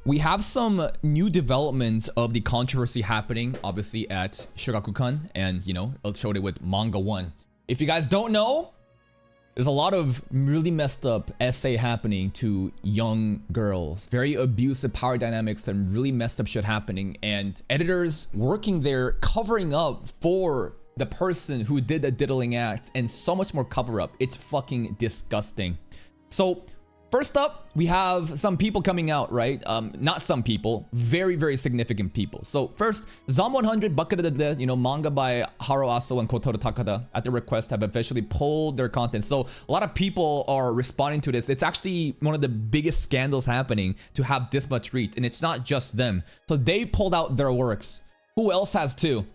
we have some new developments of the controversy happening, obviously, at Shogakukan, and, you know, it showed it with Manga One. If you guys don't know, there's a lot of really messed up essay happening to young girls. Very abusive power dynamics and really messed up shit happening. And editors working there covering up for the person who did the diddling act and so much more cover up. It's fucking disgusting. So first up, we have some people coming out, right? Not some people, very, very significant people. So first, Zom 100, Bucket of the Dead, you know, manga by Haro Aso and Kotaro Takada, at their request, have officially pulled their content. So a lot of people are responding to this. It's actually one of the biggest scandals happening to have this much reach, and it's not just them. So they pulled out their works. Who else has two?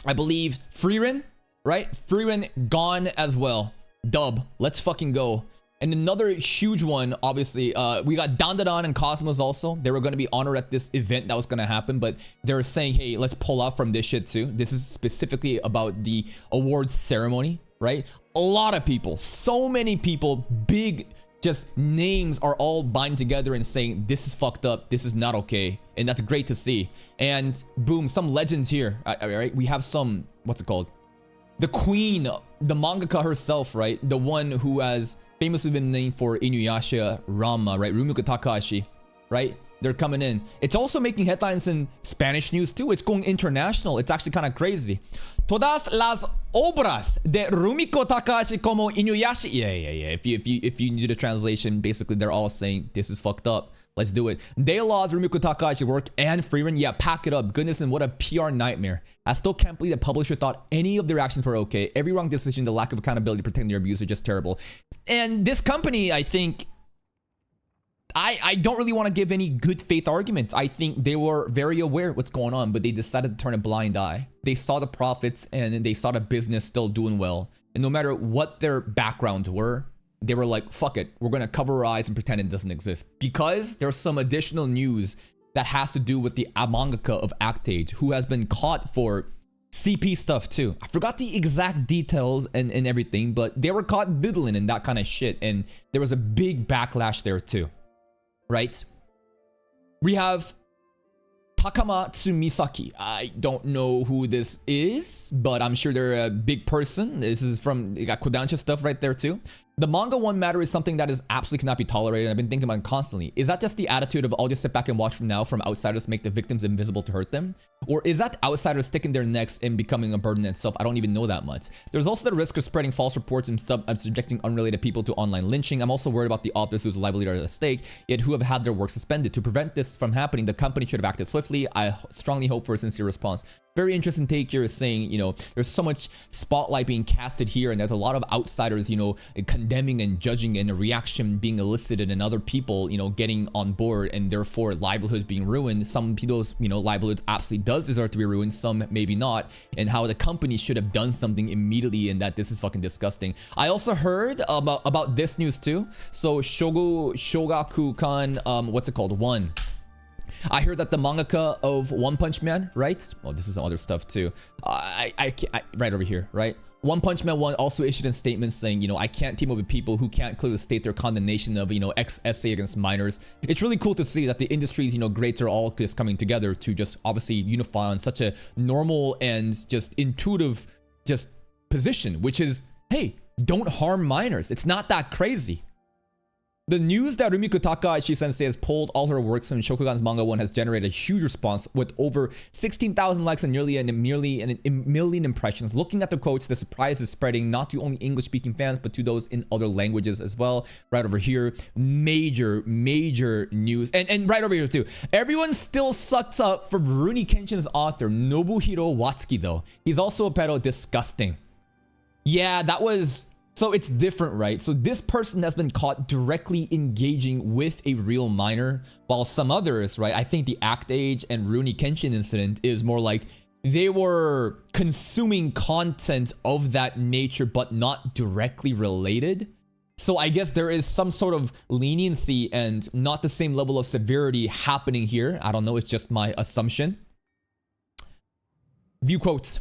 I believe Freerin, right? Freerin gone as well. Dub, let's fucking go. And another huge one, obviously, we got Dandadan and Cosmos also. They were going to be honored at this event that was going to happen, but they were saying, hey, let's pull out from this shit too. This is specifically about the awards ceremony, right? A lot of people, so many people, big just names are all bind together and saying, this is fucked up, this is not okay. And that's great to see. And boom, some legends here, right? We have some, what's it called? The queen, the mangaka herself, right? The one who has famously been named for Inuyasha Rama, right? Rumiko Takahashi, right? They're coming in. It's also making headlines in Spanish news too. It's going international. It's actually kind of crazy. Todas las obras de Rumiko Takahashi como Inuyasha. Yeah. If you do the translation, basically they're all saying this is fucked up. Let's do it. De Law's Rumiko Takahashi work and Freeman. Yeah, pack it up. Goodness, and what a PR nightmare. I still can't believe the publisher thought any of their actions were okay. Every wrong decision, the lack of accountability, protecting their abuse are just terrible. And this company, I think, I don't really want to give any good faith arguments. I think they were very aware of what's going on, but they decided to turn a blind eye. They saw the profits and they saw the business still doing well. And no matter what their backgrounds were, they were like, fuck it, we're going to cover our eyes and pretend it doesn't exist. Because there's some additional news that has to do with the mangaka of Actage, who has been caught for CP stuff too. I forgot the exact details and everything, but they were caught diddling and that kind of shit. And there was a big backlash there too, right? We have Takamatsu Misaki. I don't know who this is, but I'm sure they're a big person. This is from, you got Kodansha stuff right there too. The Manga One matter is something that is absolutely cannot be tolerated. I've been thinking about it constantly. Is that just the attitude of I'll just sit back and watch from now from outsiders make the victims invisible to hurt them? Or is that outsiders sticking their necks and becoming a burden itself? I don't even know that much. There's also the risk of spreading false reports and subjecting unrelated people to online lynching. I'm also worried about the authors whose livelihood are at stake, yet who have had their work suspended. To prevent this from happening, the company should have acted swiftly. I strongly hope for a sincere response. Very interesting take here is saying, you know, there's so much spotlight being casted here and there's a lot of outsiders, you know, condemning and judging and a reaction being elicited and other people, you know, getting on board and therefore livelihoods being ruined. Some people's, you know, livelihoods absolutely does deserve to be ruined, some maybe not, and how the company should have done something immediately and that this is fucking disgusting. I also heard about this news too. So Shogakukan, what's it called? One. I heard that the mangaka of One Punch Man, right? Well, this is some other stuff too. Right over here, right? One Punch Man 1 also issued a statement saying, you know, I can't team up with people who can't clearly state their condemnation of, you know, essay against minors. It's really cool to see that the industry's, you know, greats are all just coming together to just obviously unify on such a normal and just intuitive just position, which is, hey, don't harm minors. It's not that crazy. The news that Rumiko Takahashi sensei has pulled all her works from Shokugan's Manga One has generated a huge response with over 16,000 likes and nearly a million impressions. Looking at the quotes, the surprise is spreading not to only English-speaking fans, but to those in other languages as well. Right over here, major news. And right over here too. Everyone still sucks up for Rurouni Kenshin's author, Nobuhiro Watsuki though. He's also a pedo. Disgusting. Yeah, that was... So it's different, right? So this person has been caught directly engaging with a real minor, while some others, right? I think the Actage and Rurouni Kenshin incident is more like they were consuming content of that nature, but not directly related. So I guess there is some sort of leniency and not the same level of severity happening here. I don't know, it's just my assumption. View quotes.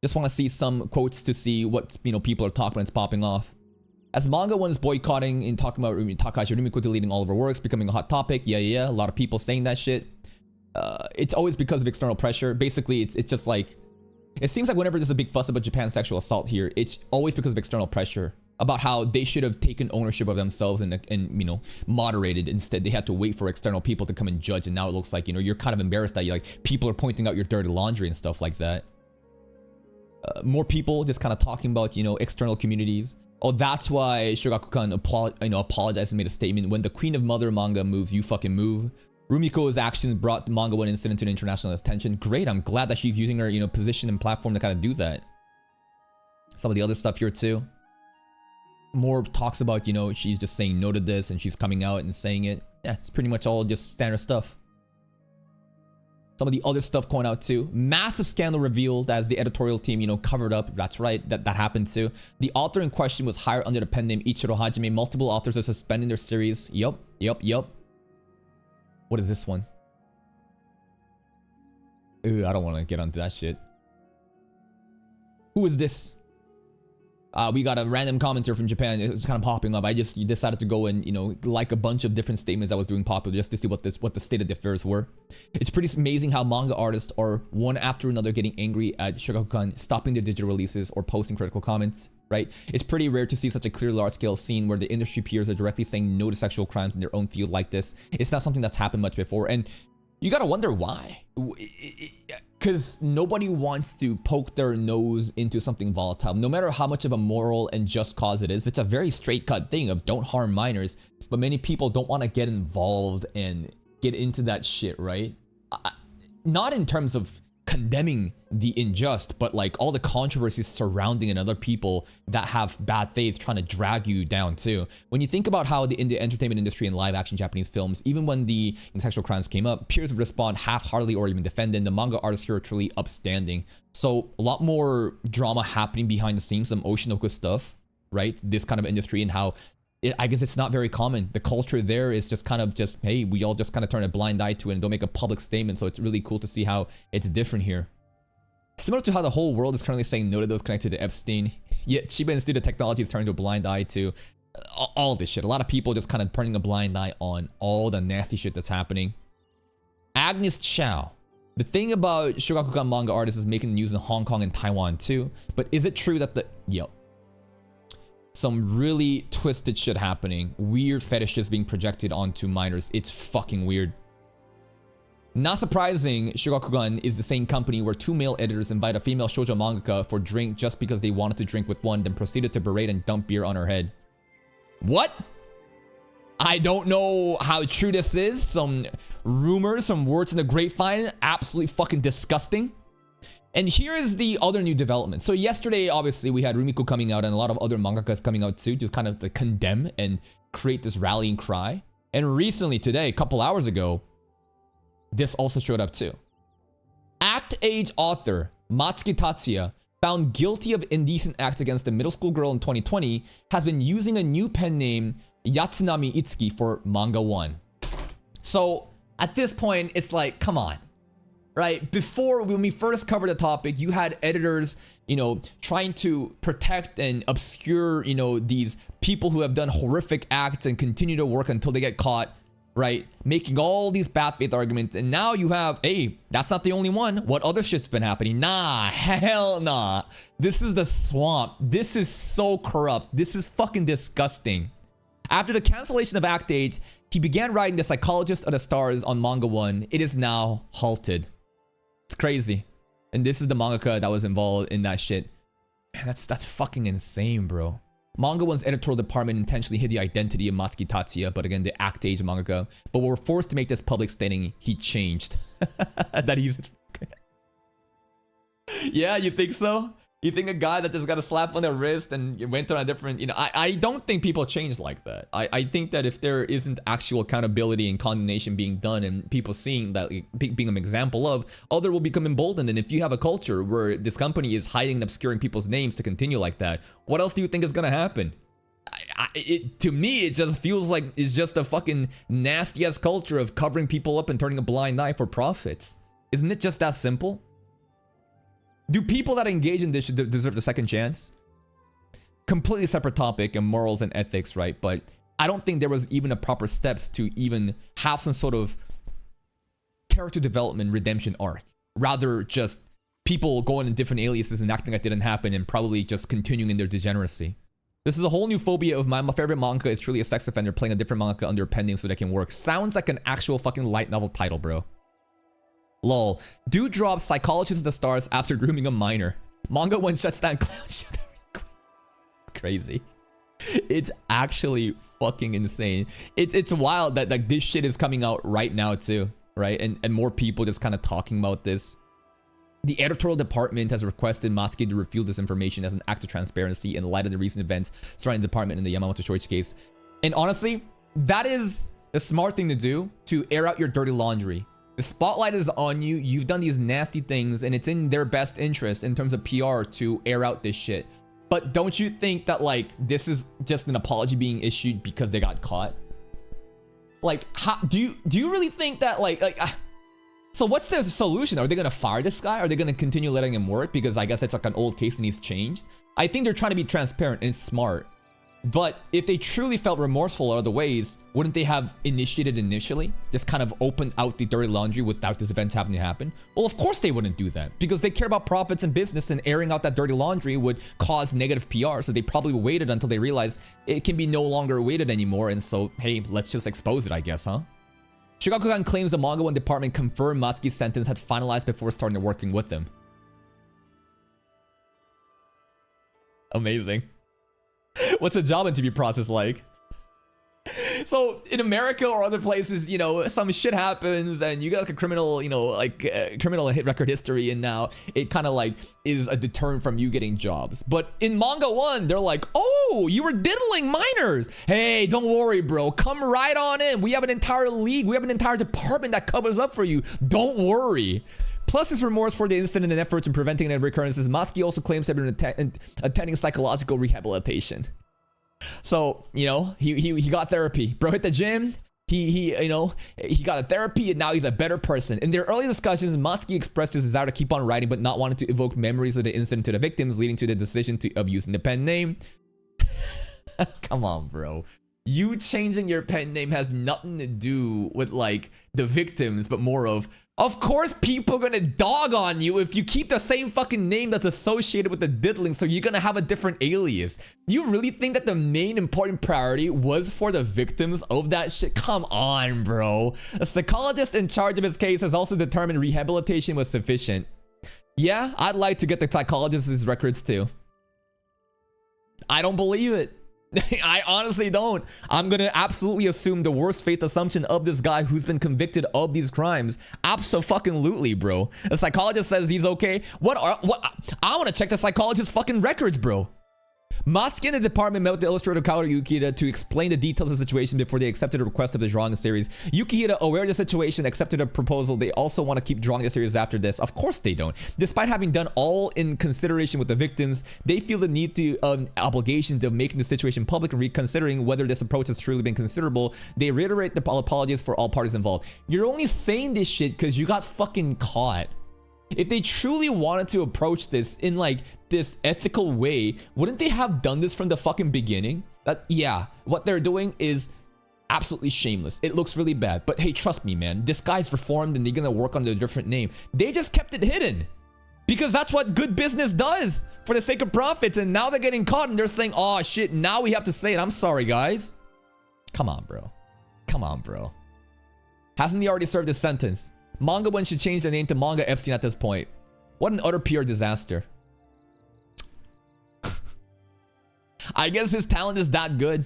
Just want to see some quotes to see what, you know, people are talking about. It's popping off. As Manga One's boycotting and talking about Takahashi Rumiko deleting all of her works, becoming a hot topic. Yeah. A lot of people saying that shit. It's always because of external pressure. Basically, it's just like, it seems like whenever there's a big fuss about Japan's sexual assault here, it's always because of external pressure. About how they should have taken ownership of themselves and you know, moderated. Instead, they had to wait for external people to come and judge. And now it looks like, you know, you're kind of embarrassed that you like people are pointing out your dirty laundry and stuff like that. More people just kind of talking about, you know, external communities. Oh, that's why Shogakukan apologized and made a statement. When the Queen of Mother manga moves, you fucking move. Rumiko's actions brought the Manga One Incident to international attention. Great, I'm glad that she's using her, you know, position and platform to kind of do that. Some of the other stuff here too. More talks about, you know, she's just saying no to this and she's coming out and saying it. Yeah, it's pretty much all just standard stuff. Some of the other stuff going out too. Massive scandal revealed as the editorial team, you know, covered up. That's right, that happened too. The author in question was hired under the pen name Ichiro Hajime. Multiple authors are suspending their series. Yup. What is this one? Ew, I don't want to get onto that shit. Who is this? We got a random commenter from Japan. It was kind of popping up. I just decided to go and, you know, like a bunch of different statements that was doing popular just to see what the state of the affairs were. It's pretty amazing how manga artists are one after another getting angry at Shogakukan, stopping their digital releases or posting critical comments, right? It's pretty rare to see such a clear large-scale scene where the industry peers are directly saying no to sexual crimes in their own field like this. It's not something that's happened much before, and you gotta wonder why. Because nobody wants to poke their nose into something volatile. No matter how much of a moral and just cause it is, it's a very straight-cut thing of don't harm minors. But many people don't want to get involved and get into that shit, right? Not in terms of condemning the unjust, but like all the controversies surrounding and other people that have bad faith trying to drag you down too. When you think about how in the entertainment industry and live action Japanese films, even when the sexual crimes came up, peers would respond half-heartedly or even defend them. The manga artists here are truly upstanding. So a lot more drama happening behind the scenes, some Oshinoku stuff, right? This kind of industry and how I guess it's not very common. The culture there is just kind of just, hey, we all just kind of turn a blind eye to it and don't make a public statement. So it's really cool to see how it's different here. Similar to how the whole world is currently saying no to those connected to Epstein, yet Chiba Institute of Technology is turning a blind eye to all this shit. A lot of people just kind of turning a blind eye on all the nasty shit that's happening. Agnes Chow. The thing about Shogakukan manga artists is making news in Hong Kong and Taiwan too. But is it true that some really twisted shit happening, weird fetishes being projected onto minors? It's fucking weird. Not surprising, Shogakukan is the same company where two male editors invite a female shoujo mangaka for drink just because they wanted to drink with one, then proceeded to berate and dump beer on her head. What? I don't know how true this is. Some rumors, some words in the grapevine, absolutely fucking disgusting. And here is the other new development. So yesterday, obviously, we had Rumiko coming out and a lot of other mangakas coming out too, just kind of to condemn and create this rallying cry. And recently, today, a couple hours ago, this also showed up too. Act age author Matsuki Tatsuya, found guilty of indecent acts against a middle school girl in 2020, has been using a new pen name Yatsunami Itsuki for Manga One. So at this point, it's like, come on. Right? Before, when we first covered the topic, you had editors, you know, trying to protect and obscure, you know, these people who have done horrific acts and continue to work until they get caught, right? Making all these bad faith arguments. And now you have, hey, that's not the only one. What other shit's been happening? Nah, hell nah. This is the swamp. This is so corrupt. This is fucking disgusting. After the cancellation of Act 8, he began writing The Psychologist of the Stars on Manga One. It is now halted. It's crazy. And this is the mangaka that was involved in that shit. Man, that's fucking insane, bro. Manga One's editorial department intentionally hid the identity of Matsuki Tatsuya, but again, the Act Age mangaka. But were forced to make this public stating he changed. That he's... Yeah, you think so? You think a guy that just got a slap on their wrist and went on a different, you know, I don't think people change like that. I think that if there isn't actual accountability and condemnation being done and people seeing that, like, being an example of, other will become emboldened. And if you have a culture where this company is hiding and obscuring people's names to continue like that, what else do you think is going to happen? To me, it just feels like it's just a fucking nasty ass culture of covering people up and turning a blind eye for profits. Isn't it just that simple? Do people that engage in this deserve the second chance? completely separate topic and morals and ethics, right? But I don't think there was even a proper steps to even have some sort of character development redemption arc. Rather just people going in different aliases and acting like it didn't happen and probably just continuing in their degeneracy. This is a whole new phobia of mine. My favorite manga is truly a sex offender playing a different manga under a pen name so that can work. Sounds like an actual fucking light novel title, bro. Lol. Dude drops psychologist of the stars after grooming a minor. Manga One shuts down clown shit. Crazy. It's actually fucking insane. It's wild that like this shit is coming out right now too, right? And more people just kind of talking about this. The editorial department has requested Matsuki to reveal this information as an act of transparency in light of the recent events surrounding the department in the Yamamoto Shoichi case. And honestly, that is a smart thing to do, to air out your dirty laundry. The spotlight is on you. You've done these nasty things, and it's in their best interest in terms of PR to air out this shit. But don't you think that like this is just an apology being issued because they got caught? Like, how do you really think that so what's the solution? Are they gonna fire this guy? Are they gonna continue letting him work? Because I guess it's like an old case and he's changed. I think they're trying to be transparent and smart. But if they truly felt remorseful in other ways, wouldn't they have initiated initially? Just kind of opened out the dirty laundry without this event having to happen? Well, of course they wouldn't do that because they care about profits and business, and airing out that dirty laundry would cause negative PR. So they probably waited until they realized it can be no longer waited anymore. And so, hey, let's just expose it, I guess, huh? Shogakukan claims the Manga One department confirmed Matsuki's sentence had finalized before starting working with them. Amazing. What's a job interview process like? So in America or other places, you know, some shit happens and you got like a criminal, you know, like criminal hit record history, and now it kind of like is a deterrent from you getting jobs. But in Manga One, they're like, oh, you were diddling minors. Hey, don't worry, bro. Come right on in. We have an entire league. We have an entire department that covers up for you. Don't worry. Plus his remorse for the incident and efforts in preventing any recurrences, Matsuki also claims to have been attending psychological rehabilitation. So, you know, he got therapy. Bro hit the gym. He got a therapy, and now he's a better person. In their early discussions, Matsuki expressed his desire to keep on writing, but not wanting to evoke memories of the incident to the victims, leading to the decision of using the pen name. Come on, bro. You changing your pen name has nothing to do with like the victims, but more of course people are gonna dog on you if you keep the same fucking name that's associated with the diddling, so you're gonna have a different alias. You really think that the main important priority was for the victims of that shit? Come on, bro. A psychologist in charge of his case has also determined rehabilitation was sufficient. Yeah, I'd like to get the psychologist's records too. I don't believe it. I honestly don't. I'm gonna absolutely assume the worst faith assumption of this guy who's been convicted of these crimes. Abso-fucking-lutely, bro. The psychologist says he's okay. What? I want to check the psychologist's fucking records, bro. Matsuki and the department met with the illustrator Kaoru Yukihira to explain the details of the situation before they accepted the request of the drawing series. Yukihira, aware of the situation, accepted a proposal. They also want to keep drawing the series after this. Of course they don't. Despite having done all in consideration with the victims, they feel the need to obligation to making the situation public and reconsidering whether this approach has truly been considerable. They reiterate the apologies for all parties involved. You're only saying this shit because you got fucking caught. If they truly wanted to approach this in like this ethical way, wouldn't they have done this from the fucking beginning? That, yeah, what they're doing is absolutely shameless. It looks really bad, but hey, trust me, man, this guy's reformed and they're gonna work under a different name. They just kept it hidden because that's what good business does for the sake of profits. And now they're getting caught and they're saying, oh shit, now we have to say it. I'm sorry, guys. Come on, bro. Come on, bro. Hasn't he already served his sentence? Manga One should change their name to Manga Epstein at this point. What an utter PR disaster. I guess his talent is that good.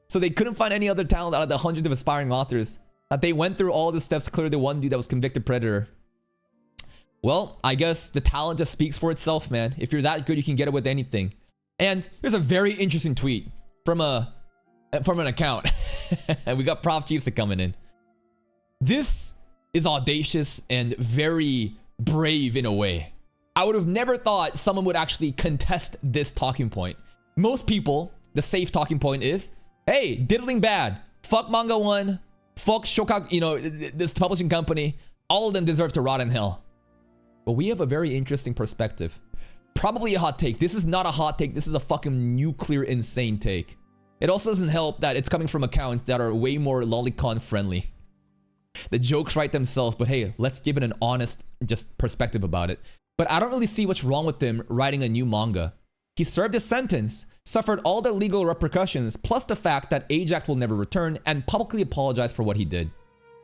So they couldn't find any other talent out of the hundreds of aspiring authors. That they went through all the steps to clear the one dude that was convicted predator. Well, I guess the talent just speaks for itself, man. If you're that good, you can get it with anything. And here's a very interesting tweet from an account. We got Prof Chiefs coming in. This is audacious and very brave in a way. I would have never thought someone would actually contest this talking point. Most people, the safe talking point is, hey, diddling bad. Fuck Manga One. Fuck Shokaku, you know, this publishing company. All of them deserve to rot in hell. But we have a very interesting perspective. Probably a hot take. This is not a hot take. This is a fucking nuclear insane take. It also doesn't help that it's coming from accounts that are way more lolicon friendly. The jokes write themselves, but hey, let's give it an honest just perspective about it. But I don't really see what's wrong with him writing a new manga. He served his sentence, suffered all the legal repercussions, plus the fact that Ajax will never return, and publicly apologized for what he did.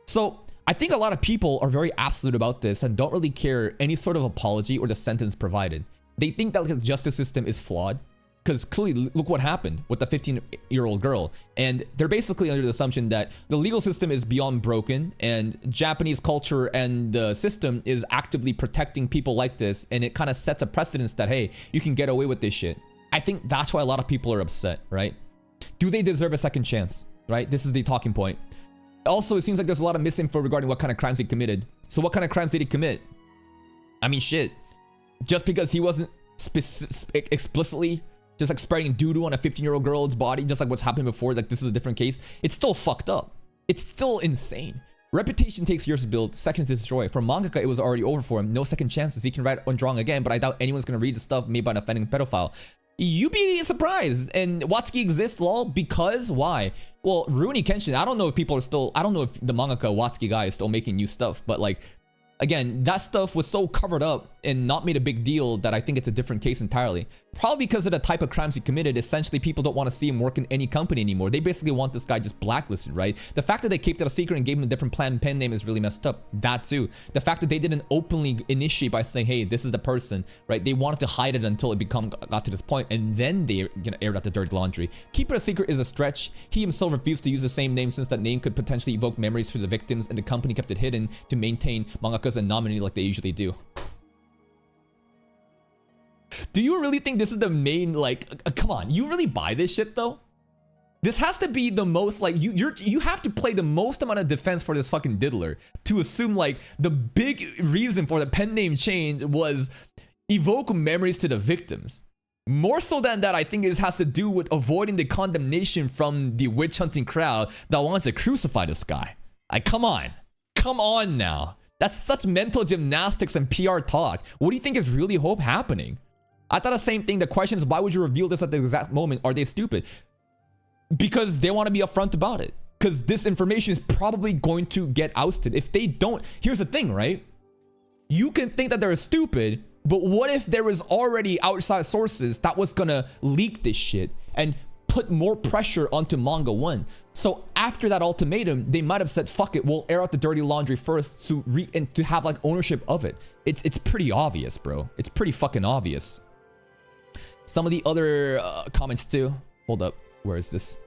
So I think a lot of people are very absolute about this and don't really care any sort of apology or the sentence provided. They think that the justice system is flawed, because clearly look what happened with the 15-year-old girl. And they're basically under the assumption that the legal system is beyond broken and Japanese culture and the system is actively protecting people like this, and it kind of sets a precedence that, hey, you can get away with this shit. I think that's why a lot of people are upset, right? Do they deserve a second chance, right? This is the talking point. Also, it seems like there's a lot of misinfo regarding what kind of crimes he committed. So what kind of crimes did he commit? I mean, shit. Just because he wasn't explicitly just like spraying doo-doo on a 15-year-old girl's body, just like what's happened before, like this is a different case. It's still fucked up. It's still insane. Reputation takes years to build, seconds to destroy. For mangaka, it was already over for him. No second chances. He can write and draw again, but I doubt anyone's gonna read the stuff made by an offending pedophile. You'd be surprised. And Watsuki exists, lol, because why? Well, Rurouni Kenshin, I don't know if people are still, I don't know if the mangaka Watsuki guy is still making new stuff, but like, again, that stuff was so covered up and not made a big deal that I think it's a different case entirely. Probably because of the type of crimes he committed. Essentially, people don't want to see him work in any company anymore. They basically want this guy just blacklisted, right? The fact that they kept it a secret and gave him a different pen name is really messed up. That too. The fact that they didn't openly initiate by saying, hey, this is the person, right? They wanted to hide it until it got to this point, and then they aired out the dirty laundry. Keep it a secret is a stretch. He himself refused to use the same name since that name could potentially evoke memories for the victims, and the company kept it hidden to maintain mangakas anonymity like they usually do. Do you really think this is the main, like, come on, you really buy this shit though? This has to be the most, like, you have to play the most amount of defense for this fucking diddler to assume like the big reason for the pen name change was evoke memories to the victims. More so than that, I think it has to do with avoiding the condemnation from the witch hunting crowd that wants to crucify this guy. Like, come on now. That's mental gymnastics and PR talk. What do you think is really happening? I thought the same thing. The question is, why would you reveal this at the exact moment? Are they stupid? Because they want to be upfront about it. Because this information is probably going to get ousted. If they don't, here's the thing, right? You can think that they're stupid, but what if there was already outside sources that was gonna leak this shit and put more pressure onto Manga One? So after that ultimatum, they might have said, fuck it, we'll air out the dirty laundry first and to have like ownership of it. It's pretty obvious, bro. It's pretty fucking obvious. Some of the other comments too. Hold up, where is this?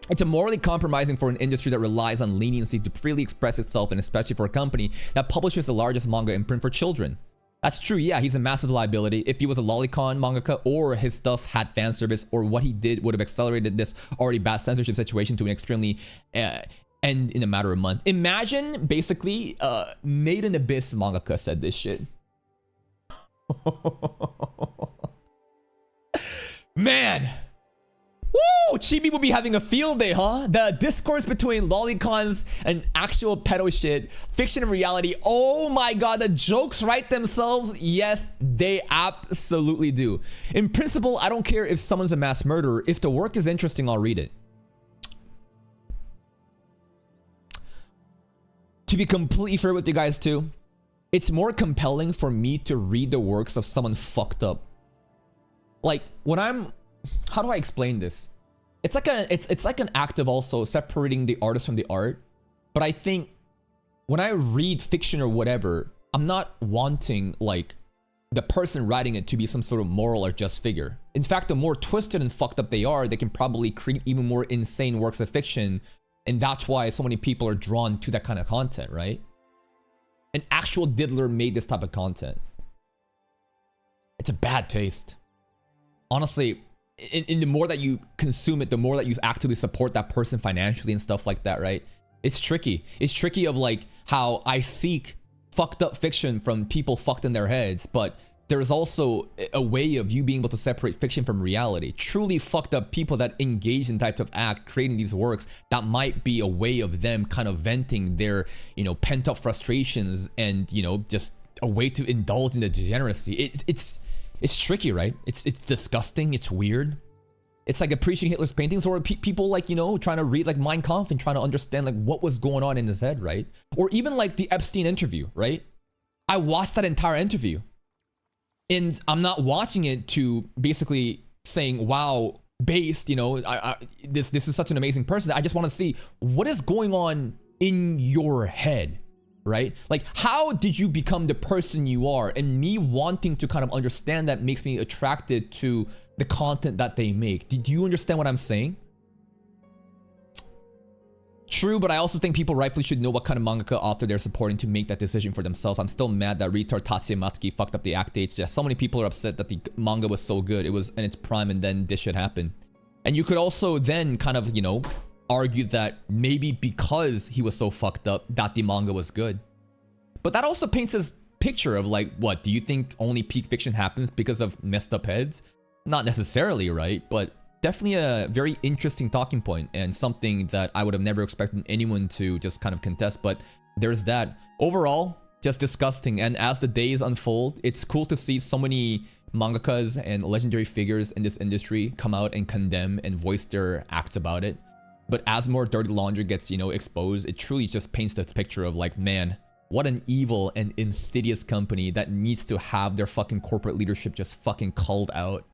It's morally compromising for an industry that relies on leniency to freely express itself, and especially for a company that publishes the largest manga imprint for children. That's true, yeah, he's a massive liability. If he was a lolicon mangaka, or his stuff had fan service, or what he did would have accelerated this already bad censorship situation to an extremely end in a matter of months. Imagine, basically, Made in Abyss mangaka said this shit. Man! Woo! Chibi would be having a field day, huh? The discourse between lolicons and actual pedo shit, fiction and reality. Oh my god, the jokes write themselves. Yes, they absolutely do. In principle, I don't care if someone's a mass murderer. If the work is interesting, I'll read it. To be completely fair with you guys too, it's more compelling for me to read the works of someone fucked up. Like, when I'm, how do I explain this? It's like it's like an act of also separating the artist from the art. But I think when I read fiction or whatever, I'm not wanting like the person writing it to be some sort of moral or just figure. In fact, the more twisted and fucked up they are, they can probably create even more insane works of fiction. And that's why so many people are drawn to that kind of content, right? An actual diddler made this type of content. It's a bad taste. Honestly, in the more that you consume it, the more that you actively support that person financially and stuff like that, right? It's tricky. It's tricky of like how I seek fucked up fiction from people fucked in their heads, but there's also a way of you being able to separate fiction from reality. Truly fucked up people that engage in type of act, creating these works, that might be a way of them kind of venting their, you know, pent up frustrations and, you know, just a way to indulge in the degeneracy. It's tricky, right? It's disgusting. It's weird. It's like appreciating Hitler's paintings, or people like, you know, trying to read like Mein Kampf and trying to understand like what was going on in his head, right? Or even like the Epstein interview, right? I watched that entire interview, and I'm not watching it to basically saying, wow, based, you know, this is such an amazing person. I just want to see what is going on in your head, right? Like, how did you become the person you are? And me wanting to kind of understand that makes me attracted to the content that they make. Did you understand what I'm saying? True, but I also think people rightfully should know what kind of mangaka author they're supporting to make that decision for themselves. I'm still mad that retard Tatsuya Matsuki fucked up the act dates. Yeah, so many people are upset that the manga was so good. It was in its prime and then this shit happened. And you could also then kind of, you know, argue that maybe because he was so fucked up that the manga was good. But that also paints this picture of like, what, do you think only peak fiction happens because of messed up heads? Not necessarily, right? But definitely a very interesting talking point, and something that I would have never expected anyone to just kind of contest. But there's that. Overall, just disgusting. And as the days unfold, it's cool to see so many mangakas and legendary figures in this industry come out and condemn and voice their acts about it. But as more dirty laundry gets, you know, exposed, it truly just paints this picture of like, man, what an evil and insidious company that needs to have their fucking corporate leadership just fucking culled out.